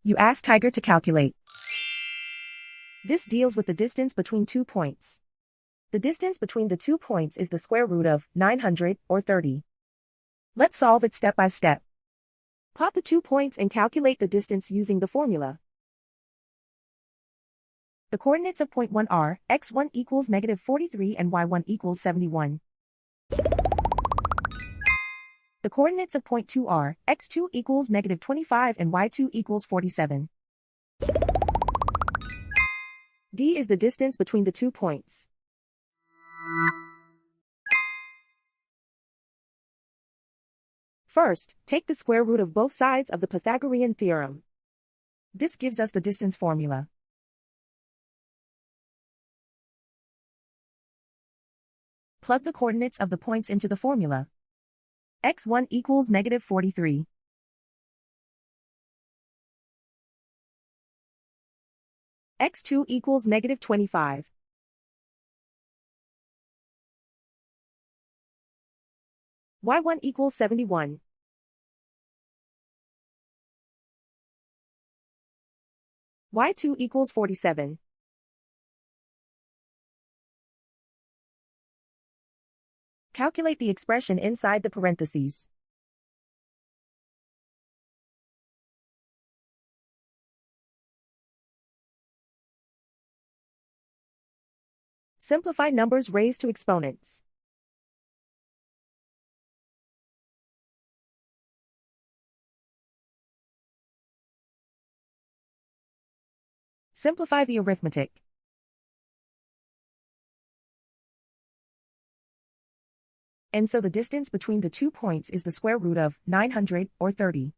You ask Tiger to calculate. This deals with the distance between 2 points. The distance between the 2 points is the square root of 900, or 30. Let's solve it step by step. Plot the 2 points and calculate the distance using the formula. The coordinates of point 1 are, x1 equals -43 and y1 equals 71. The coordinates of point 2 are, x2 equals -25 and y2 equals 47. D is the distance between the 2 points. First, take the square root of both sides of the Pythagorean theorem. This gives us the distance formula. Plug the coordinates of the points into the formula. x1 equals -43. x2 equals -25. y1 equals 71. y2 equals 47. Calculate the expression inside the parentheses. Simplify numbers raised to exponents. Simplify the arithmetic. And so the distance between the 2 points is the square root of 900, or 30.